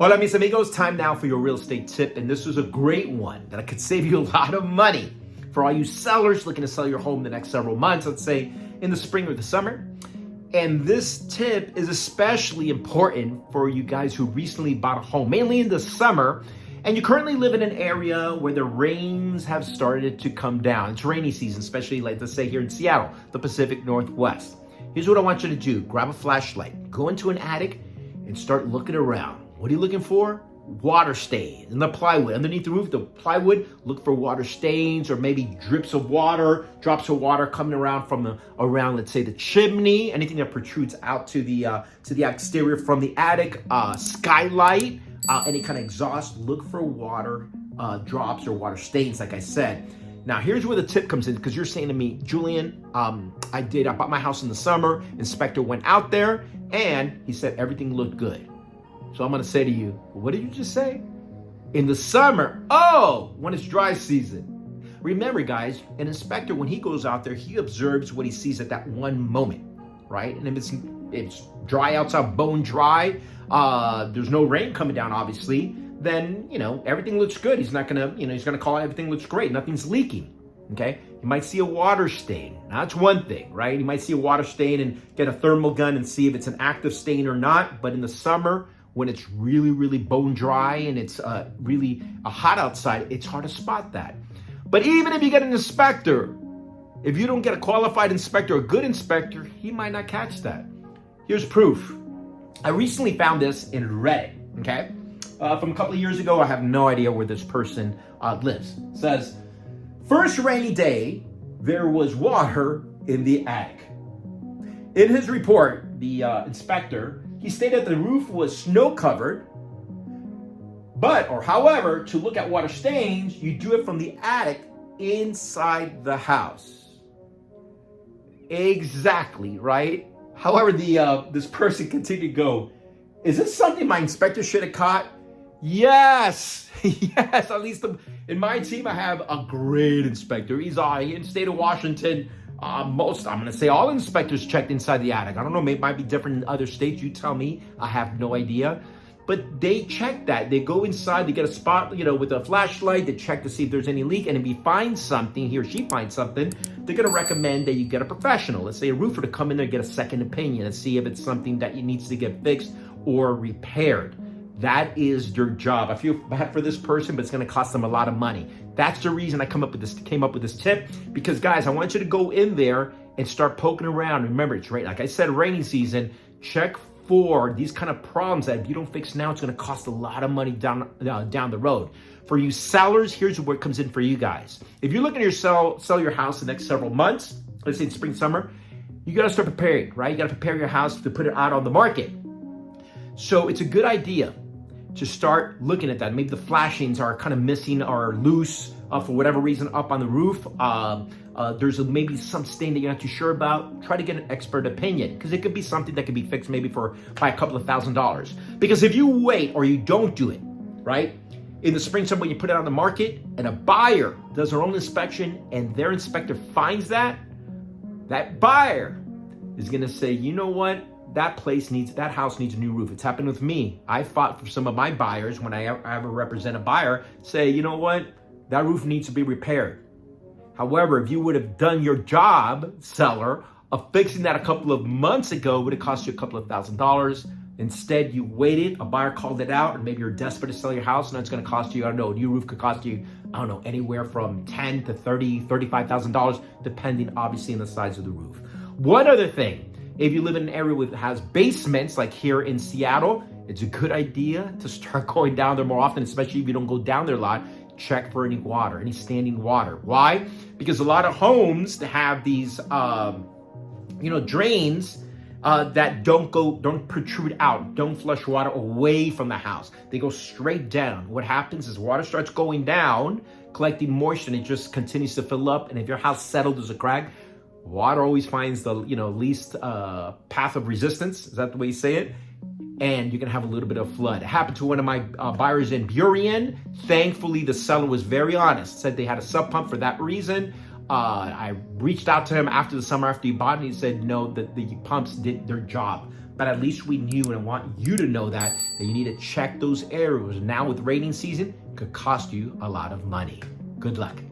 Hola, mis amigos. Time now for your real estate tip. And this was a great one that could save you a lot of money for all you sellers looking to sell your home the next several months, let's say in the spring or the summer. And this tip is especially important for you guys who recently bought a home, mainly in the summer, and you currently live in an area where the rains have started to come down. It's rainy season, especially like let's say here in Seattle, the Pacific Northwest. Here's what I want you to do. Grab a flashlight, go into an attic and start looking around. What are you looking for? Water stains in the plywood. Underneath the roof, the plywood, look for water stains or maybe drips of water, drops of water coming around from around, let's say, the chimney, anything that protrudes out to the exterior from the attic, skylight, any kind of exhaust. Look for water drops or water stains, like I said. Now, here's where the tip comes in, because you're saying to me, Julian, I bought my house in the summer. Inspector went out there and he said everything looked good. So I'm going to say to you, what did you just say? In the summer. Oh, when it's dry season. Remember, guys, an inspector, when he goes out there, he observes what he sees at that one moment, right? And if it's dry outside, bone dry, there's no rain coming down, obviously, then, everything looks good. He's not going to, he's going to call everything looks great. Nothing's leaking, okay? You might see a water stain. Now, that's one thing, right? You might see a water stain and get a thermal gun and see if it's an active stain or not. But in the summer, when it's really, really bone dry and it's really hot outside, it's hard to spot that. But even if you get an inspector, if you don't get a qualified inspector, a good inspector, he might not catch that. Here's proof. I recently found this in Reddit, okay? From a couple of years ago. I have no idea where this person lives. It says, first rainy day, there was water in the attic. In his report, the inspector, he stated the roof was snow covered, however, to look at water stains, you do it from the attic inside the house. Exactly, right? However, this person continued to go, is this something my inspector should have caught? Yes, yes, at least in my team, I have a great inspector. He's in the state of Washington. I'm going to say all inspectors checked inside the attic. I don't know, maybe it might be different in other states. You tell me, I have no idea. But they check that. They go inside, they get a spot, with a flashlight, they check to see if there's any leak. And if he finds something, he or she finds something, they're going to recommend that you get a professional, let's say a roofer, to come in there and get a second opinion and see if it's something that needs to get fixed or repaired. That is your job. I feel bad for this person, but it's going to cost them a lot of money. That's the reason I came up with this tip, because guys, I want you to go in there and start poking around. Remember, it's right, like I said, rainy season. Check for these kind of problems that if you don't fix now, it's going to cost a lot of money down the road. For you sellers, here's where it comes in for you guys. If you're looking to sell your house the next several months, let's say in spring, summer, you got to start preparing, right? You got to prepare your house to put it out on the market. So it's a good idea to start looking at that. Maybe the flashings are kind of missing or loose for whatever reason up on the roof. There's maybe some stain that you're not too sure about. Try to get an expert opinion, because it could be something that could be fixed maybe by a couple of $1,000s. Because if you wait or you don't do it, right, in the spring, summer, when you put it on the market and a buyer does their own inspection and their inspector finds that buyer is going to say, you know what? That house needs a new roof. It's happened with me. I fought for some of my buyers when I ever represent a buyer, say, you know what? That roof needs to be repaired. However, if you would have done your job, seller, of fixing that a couple of months ago, it would have cost you a couple of $1,000s. Instead, you waited, a buyer called it out, and maybe you're desperate to sell your house, and it's going to cost you, a new roof could cost you, anywhere from $10,000 to $30,000, $35,000, depending obviously on the size of the roof. One other thing. If you live in an area that has basements, like here in Seattle, it's a good idea to start going down there more often, especially if you don't go down there a lot. Check for any water, any standing water. Why? Because a lot of homes have these, drains that don't protrude out, don't flush water away from the house. They go straight down. What happens is water starts going down, collecting moisture, and it just continues to fill up. And if your house settled as a crack, water always finds the least path of resistance. Is that the way you say it? And you're gonna have a little bit of flood. It happened to one of my buyers in Burien. Thankfully, the seller was very honest. Said they had a sub pump for that reason. I reached out to him after the summer after he bought it, and he said no, that the pumps did their job. but at least we knew, and I want you to know that you need to check those areas. Now with rainy season, could cost you a lot of money. Good luck.